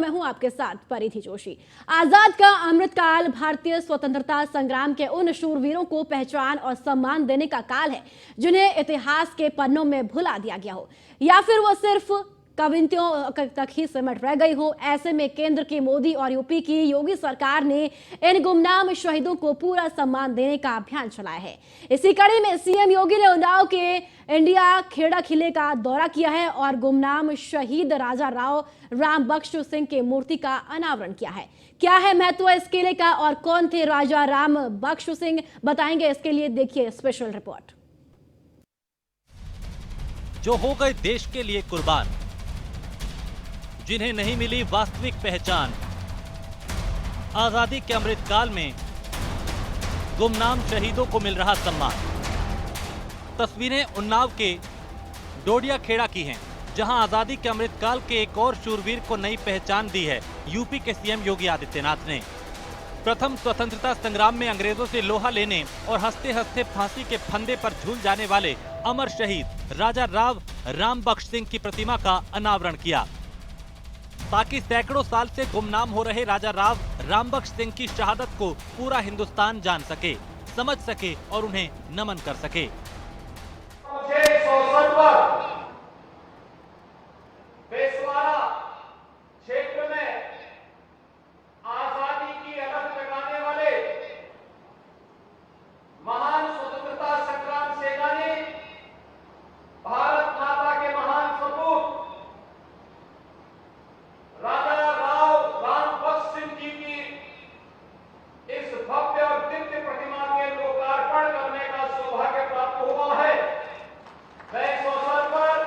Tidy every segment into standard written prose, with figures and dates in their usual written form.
मैं हूं आपके साथ परिधि जोशी। आजाद का अमृतकाल भारतीय स्वतंत्रता संग्राम के उन शूरवीरों को पहचान और सम्मान देने का काल है जिन्हें इतिहास के पन्नों में भुला दिया गया हो या फिर वो सिर्फ कविताओं तक ही सिमट रह गई हो। ऐसे में केंद्र की मोदी और यूपी की योगी सरकार ने इन गुमनाम शहीदों को पूरा सम्मान देने का अभियान चलाया है। इसी कड़ी में सीएम योगी ने उन्नाव के इंडिया खेड़ा किले का दौरा किया है और गुमनाम शहीद राजा राव राम बख्श सिंह की मूर्ति का अनावरण किया है। क्या है महत्व इस किले का और कौन थे राजा राम बख्श सिंह, बताएंगे इसके लिए देखिए स्पेशल रिपोर्ट। जो हो गए देश के लिए कुर्बान, जिन्हें नहीं मिली वास्तविक पहचान, आजादी के अमृतकाल में गुमनाम शहीदों को मिल रहा सम्मान। तस्वीरें उन्नाव के डोडिया खेड़ा की हैं, जहां आजादी के अमृतकाल के एक और शूरवीर को नई पहचान दी है यूपी के सीएम योगी आदित्यनाथ ने। प्रथम स्वतंत्रता संग्राम में अंग्रेजों से लोहा लेने और हंसते हंसते फांसी के फंदे पर झूल जाने वाले अमर शहीद राजा राव राम बख्श सिंह की प्रतिमा का अनावरण किया, ताकि सैकड़ों साल से गुमनाम हो रहे राजा राव राम बख्श सिंह की शहादत को पूरा हिंदुस्तान जान सके, समझ सके और उन्हें नमन कर सके। बेसवारा क्षेत्र में आजादी की अलख जगाने वाले महान स्वतंत्रता संग्राम सेनानी, भारत माता के महान सपूत राजा राव राम बख्श सिंह जी की इस भव्य और दिव्य प्रतिमा के लोकार्पण करने का सौभाग्य प्राप्त हुआ है। मैं इस अवसर पर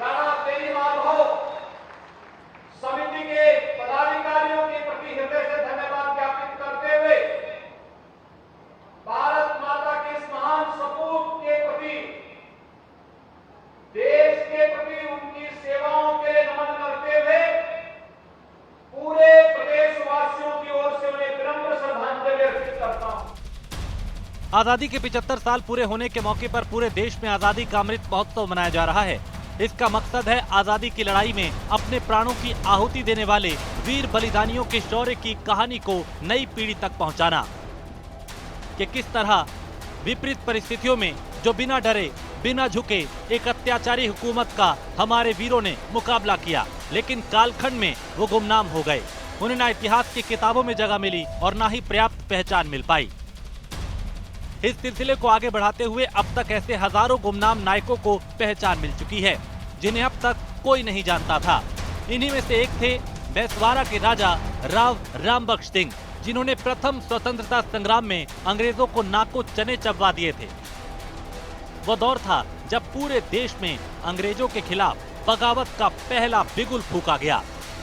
राणा तेरी माधव समिति के पदाधिकारियों के प्रति हृदय से धन्यवाद ज्ञापित करते हुए भारत माता के इस महान सपूत के प्रति, देश के प्रति उनकी सेवाओं के लिए नमन करते हुए पूरे प्रदेशवासियों की ओर से उन्हें विनम्र श्रद्धांजलि अर्पित करता हूं। आजादी के 75 साल पूरे होने के मौके पर पूरे देश में आजादी का अमृत महोत्सव मनाया जा रहा है। इसका मकसद है आजादी की लड़ाई में अपने प्राणों की आहुति देने वाले वीर बलिदानियों के शौर्य की कहानी को नई पीढ़ी तक पहुंचाना, कि किस तरह विपरीत परिस्थितियों में जो बिना डरे बिना झुके एक अत्याचारी हुकूमत का हमारे वीरों ने मुकाबला किया, लेकिन कालखंड में वो गुमनाम हो गए। उन्हें ना इतिहास की किताबों में जगह मिली और ना ही पर्याप्त पहचान मिल पाई। इस सिलसिले को आगे बढ़ाते हुए अब तक ऐसे हजारों गुमनाम नायकों को पहचान मिल चुकी है, जिन्हें अब तक कोई नहीं जानता था। इन्हीं में से एक थे बेसवारा के राजा राव राम बख्श सिंह, जिन्होंने प्रथम स्वतंत्रता संग्राम में अंग्रेजों को नाको चने चबवा दिए थे। वो दौर था जब पूरे देश में अंग्रेजों के खिलाफ बगावत का पहला बिगुल फूका गया।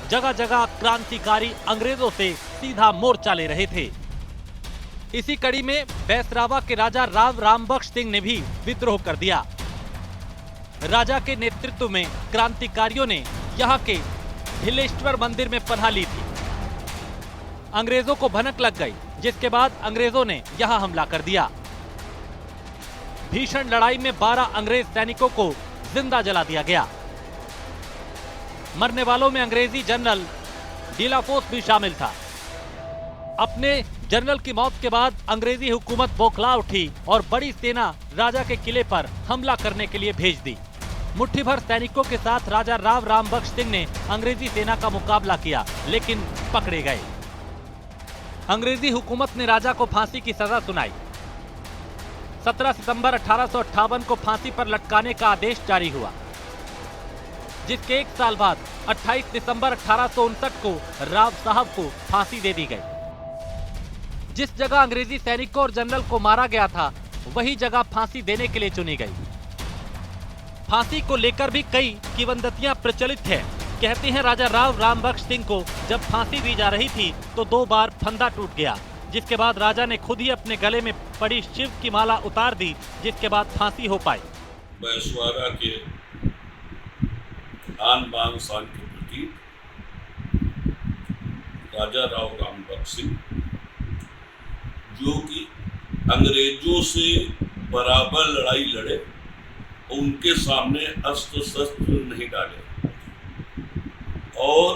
जगह जगह क्रांतिकारी अंग्रेजों से सीधा मोर्चा ले रहे थे। इसी कड़ी में बैसरावा के राजा राव राम बख्श सिंह ने भी विद्रोह कर दिया। राजा के नेतृत्व में क्रांतिकारियों ने यहाँ के हिलेश्वर मंदिर में पनाह ली थी। अंग्रेजों को भनक लग गई, जिसके बाद अंग्रेजों ने यहाँ हमला कर दिया। भीषण लड़ाई में 12 अंग्रेज सैनिकों को जिंदा जला दिया गया। मरने वालों में अंग्रेजी जनरल डिलाफोर्स भी शामिल था। अपने जनरल की मौत के बाद अंग्रेजी हुकूमत बौखला उठी और बड़ी सेना राजा के किले पर हमला करने के लिए भेज दी। मुट्ठी भर सैनिकों के साथ राजा राव राम बख्श सिंह ने अंग्रेजी सेना का मुकाबला किया, लेकिन पकड़े गए। अंग्रेजी हुकूमत ने राजा को फांसी की सजा सुनाई। 17 सितंबर 1858 को फांसी पर लटकाने का आदेश जारी हुआ, जिसके एक साल बाद 28 दिसंबर 1859 को राव साहब को फांसी दे दी गई। जिस जगह अंग्रेजी सैनिकों और जनरल को मारा गया था, वही जगह फांसी देने के लिए चुनी गई। फांसी को लेकर भी कई किंवदंतियां प्रचलित है। कहते हैं राजा राव राम बख्श सिंह को जब फांसी दी जा रही थी तो 2 बार फंदा टूट गया, जिसके बाद राजा ने खुद ही अपने गले में पड़ी शिव की माला उतार दी, जिसके बाद फांसी हो पाई। बैसवारा के आन बान शान के प्रतीक राजा राव राम बख्श सिंह, जो कि अंग्रेजों से बराबर लड़ाई लड़े, उनके सामने अस्त्र शस्त्र नहीं डाले और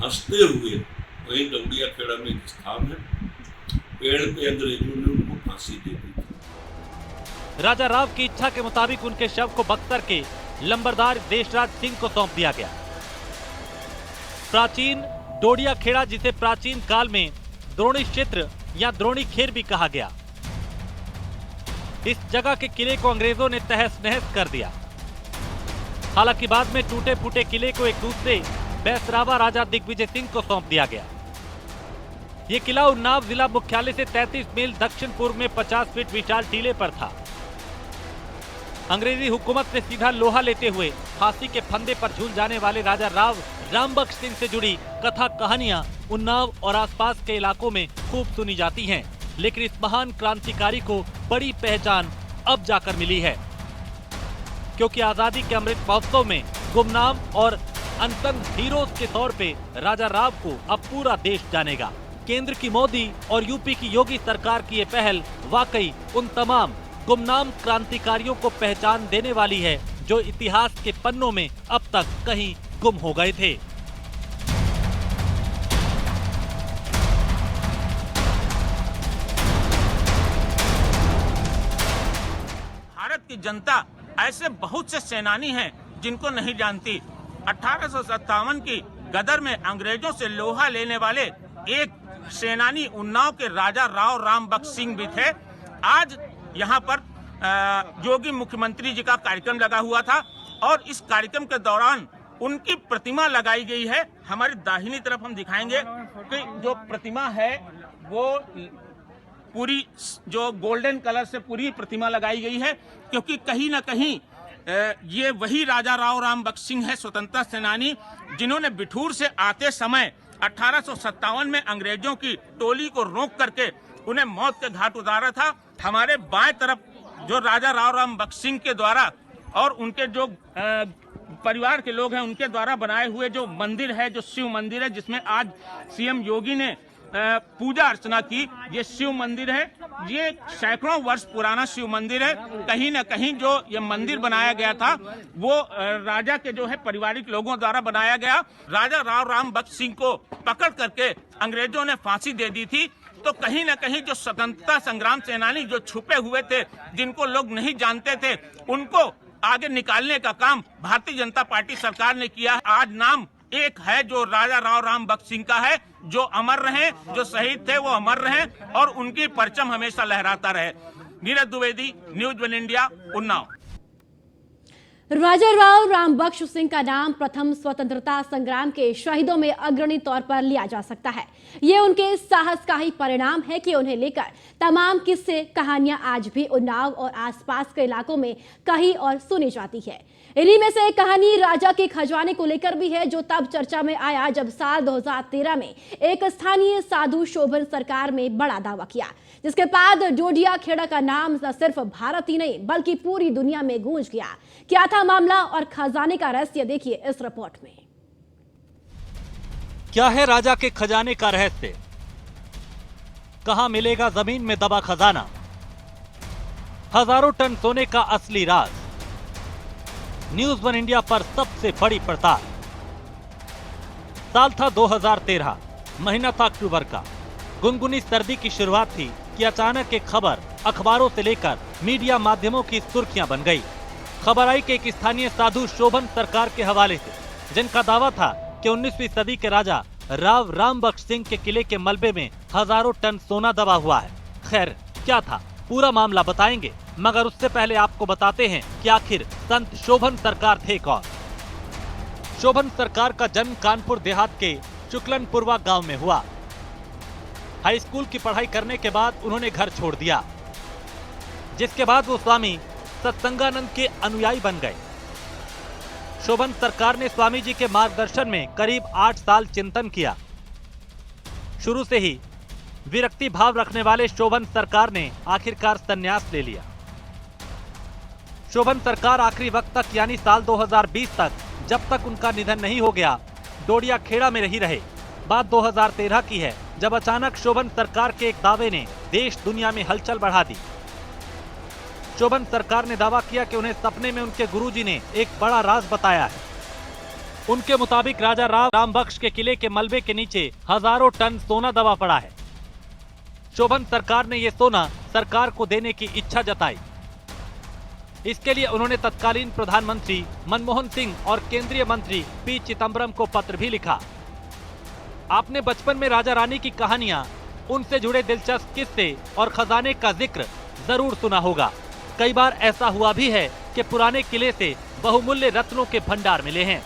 हंसते हुए वहीं डोडिया खेड़ा में एक स्थान है, पेड़ पे अंग्रेजों ने उनको फांसी दे दी थी। राजा राव की इच्छा के मुताबिक उनके शव को बक्सर के लंबरदार देशराज सिंह को सौंप दिया गया। प्राचीन डोडिया खेड़ा, जिसे प्राचीन काल में द्रोणी क्षेत्र या द्रोणी खेर भी कहा गया, इस जगह के किले को अंग्रेजों ने तहस नहस कर दिया। हालांकि बाद में टूटे फूटे किले को एक दूसरे बैसरावा राजा दिग्विजय सिंह को सौंप दिया गया। यह किला उन्नाव जिला मुख्यालय से 33 मील दक्षिण पूर्व में 50 फीट विशाल टीले पर था। अंग्रेजी हुकूमत ने सीधा लोहा लेते हुए फांसी के फंदे पर झूल जाने वाले राजा राव रामबख्श सिंह से जुड़ी कथा कहानियां उन्नाव और आसपास के इलाकों में खूब सुनी जाती हैं, लेकिन इस महान क्रांतिकारी को बड़ी पहचान अब जाकर मिली है, क्योंकि आजादी के अमृत महोत्सव में गुमनाम और अनसंग हीरोज के तौर पे राजा राव को अब पूरा देश जानेगा। केंद्र की मोदी और यूपी की योगी सरकार की ये पहल वाकई उन तमाम गुमनाम क्रांतिकारियों को पहचान देने वाली है जो इतिहास के पन्नों में अब तक कहीं गुम हो गए थे। भारत की जनता ऐसे बहुत से सेनानी हैं जिनको नहीं जानती। 1857 की गदर में अंग्रेजों से लोहा लेने वाले एक सेनानी उन्नाव के राजा राव रामबख्श सिंह भी थे। आज यहाँ पर योगी मुख्यमंत्री जी का कार्यक्रम लगा हुआ था और इस कार्यक्रम के दौरान उनकी प्रतिमा लगाई गई है। हमारी दाहिनी तरफ हम दिखाएंगे कि जो प्रतिमा है वो पूरी जो गोल्डन कलर से पूरी प्रतिमा लगाई गई है, क्योंकि कहीं ना कहीं ये वही राजा राव रामबख्श सिंह है, स्वतंत्रता सेनानी, जिन्होंने बिठूर से आते समय 1857 में अंग्रेजों की टोली को रोक करके उन्हें मौत के घाट उतारा था। हमारे बाएं तरफ जो राजा राव रामबख्श सिंह के द्वारा और उनके जो परिवार के लोग हैं उनके द्वारा बनाए हुए जो मंदिर है, जो शिव मंदिर है, जिसमें आज सीएम योगी ने पूजा अर्चना की, ये शिव मंदिर है। ये सैकड़ों वर्ष पुराना शिव मंदिर है। कहीं न कहीं जो ये मंदिर बनाया गया था वो राजा के जो है पारिवारिक लोगों द्वारा बनाया गया। राजा राव रामबख्श सिंह को पकड़ करके अंग्रेजों ने फांसी दे दी थी। तो कहीं न कहीं जो स्वतंत्रता संग्राम सेनानी जो छुपे हुए थे, जिनको लोग नहीं जानते थे, उनको आगे निकालने का काम भारतीय जनता पार्टी सरकार ने किया। आज नाम एक है जो राजा राव रामबख्श सिंह का है, जो अमर रहे, जो शहीद थे वो अमर रहे और उनकी परचम हमेशा लहराता रहे। Neeraj Dwivedi, News One India, Unnao. Raja Rao Rambakhsh Singh का नाम प्रथम स्वतंत्रता संग्राम के शहीदों में अग्रणी तौर पर लिया जा सकता है। ये उनके साहस का ही परिणाम है कि उन्हें लेकर तमाम किस्से कहानियां आज भी उन्नाव और आसपास के इलाकों में कही और सुनी जाती है। इन्हीं में से एक कहानी राजा के खजाने को लेकर भी है, जो तब चर्चा में आया जब साल 2013 में एक स्थानीय साधु शोभन सरकार में बड़ा दावा किया, जिसके बाद डोडिया खेड़ा का नाम न सिर्फ भारत ही नहीं बल्कि पूरी दुनिया में गूंज गया। क्या था मामला और खजाने का रहस्य, देखिए इस रिपोर्ट में। क्या है राजा के खजाने का रहस्य? कहां मिलेगा जमीन में दबा खजाना? हजारों टन सोने का असली राज। न्यूज वन इंडिया पर सबसे बड़ी पड़ताल। साल था 2013, महीना था अक्टूबर का। गुनगुनी सर्दी की शुरुआत थी कि अचानक एक खबर अखबारों से लेकर मीडिया माध्यमों की सुर्खियां बन गई। खबर आई कि एक स्थानीय साधु शोभन सरकार के हवाले से, जिनका दावा था कि 19वीं सदी के राजा राव रामबख्श सिंह के किले के मलबे में हजारों टन सोना दबा हुआ है। खैर, क्या था पूरा मामला बताएंगे, मगर उससे पहले आपको बताते हैं कि आखिर संत शोभन सरकार थे कौन। शोभन सरकार का जन्म कानपुर देहात के शुक्लनपुरवा गांव में हुआ। हाई स्कूल की पढ़ाई करने के बाद उन्होंने घर छोड़ दिया, जिसके बाद वो स्वामी सत्संगानंद के अनुयायी बन गए। शोभन सरकार ने स्वामी जी के मार्गदर्शन में करीब 8 साल चिंतन किया। शुरू से ही विरक्ति भाव रखने वाले शोभन सरकार ने आखिरकार संन्यास ले लिया। शोभन सरकार आखिरी वक्त तक यानी साल 2020 तक, जब तक उनका निधन नहीं हो गया, डोडिया खेड़ा में ही रहे। बात 2013 की है, जब अचानक शोभन सरकार के एक दावे ने देश दुनिया में हलचल बढ़ा दी। शोभन सरकार ने दावा किया कि उन्हें सपने में उनके गुरुजी ने एक बड़ा राज बताया है। उनके मुताबिक राजा राम बख्श के किले के मलबे के नीचे हजारों टन सोना दबा पड़ा है। शोभन सरकार ने ये सोना सरकार को देने की इच्छा जताई। इसके लिए उन्होंने तत्कालीन प्रधानमंत्री मनमोहन सिंह और केंद्रीय मंत्री पी चिदम्बरम को पत्र भी लिखा। आपने बचपन में राजा रानी की कहानियां, उनसे जुड़े दिलचस्प किस्से और खजाने का जिक्र जरूर सुना होगा। कई बार ऐसा हुआ भी है कि पुराने किले से बहुमूल्य रत्नों के भंडार मिले हैं।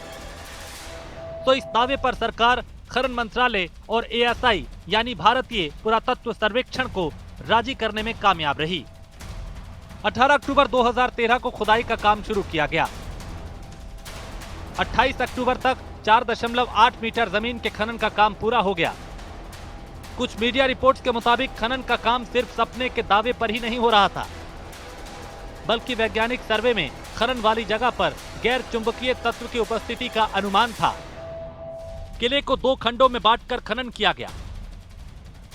तो इस दावे पर सरकार खनन मंत्रालय और ASI यानी भारतीय पुरातत्व सर्वेक्षण को राजी करने में कामयाब रही। 18 अक्टूबर 2013 को खुदाई का काम शुरू किया गया। 28 अक्टूबर तक 4.8 मीटर जमीन के खनन का काम पूरा हो गया। कुछ मीडिया रिपोर्ट्स के मुताबिक खनन का काम सिर्फ सपने के दावे पर ही नहीं हो रहा था, बल्कि वैज्ञानिक सर्वे में खनन वाली जगह पर गैर चुंबकीय तत्व की उपस्थिति का अनुमान था। किले को 2 खंडों में बांटकर खनन किया गया,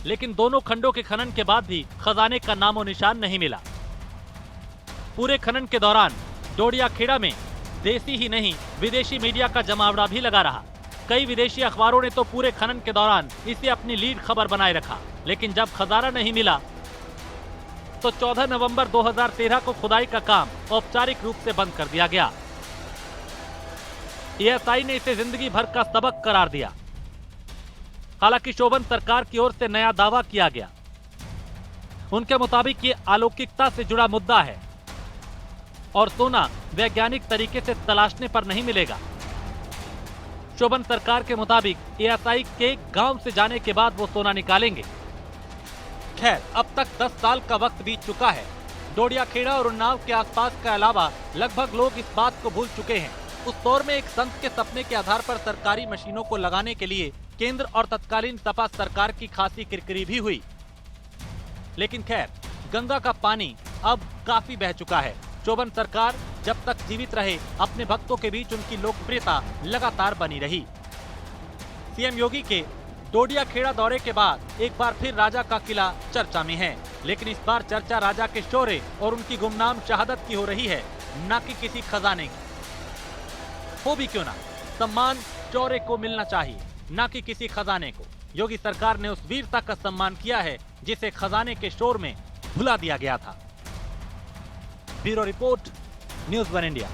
लेकिन दोनों खंडों के खनन के बाद भी खजाने का नामो निशान नहीं मिला। पूरे खनन के दौरान डोडियाखेड़ा में देसी ही नहीं विदेशी मीडिया का जमावड़ा भी लगा रहा। कई विदेशी अखबारों ने तो पूरे खनन के दौरान इसे अपनी लीड खबर बनाए रखा, लेकिन जब खजाना नहीं मिला तो 14 नवंबर 2013 को खुदाई का काम औपचारिक रूप से बंद कर दिया गया। ASI ने इसे जिंदगी भर का सबक करार दिया। हालांकि शोभन सरकार की ओर से नया दावा किया गया। उनके मुताबिक ये अलौकिकता से जुड़ा मुद्दा है और सोना वैज्ञानिक तरीके से तलाशने पर नहीं मिलेगा। शोभन सरकार के मुताबिक ASI के गांव से जाने के बाद वो सोना निकालेंगे। खैर, अब तक 10 साल का वक्त बीत चुका है। डोडियाखेड़ा और उन्नाव के आसपास के अलावा लगभग लोग इस बात को भूल चुके हैं। उस दौर में एक संत के सपने के आधार पर सरकारी मशीनों को लगाने के लिए केंद्र और तत्कालीन सपा सरकार की खासी किरकिरी भी हुई। लेकिन खैर, गंगा का पानी अब काफी बह चुका है। शोभन सरकार जब तक जीवित रहे, अपने भक्तों के बीच उनकी लोकप्रियता लगातार बनी रही। सीएम योगी के डोडियाखेड़ा दौरे के बाद एक बार फिर राजा का किला चर्चा में है, लेकिन इस बार चर्चा राजा के शौर्य और उनकी गुमनाम शहादत की हो रही है, न कि किसी खजाने की। हो भी क्यों ना, सम्मान शौर्य को मिलना चाहिए, न कि किसी खजाने को। योगी सरकार ने उस वीरता का सम्मान किया है जिसे खजाने के शोर में भुला दिया गया था। Bureau report, news 1 India.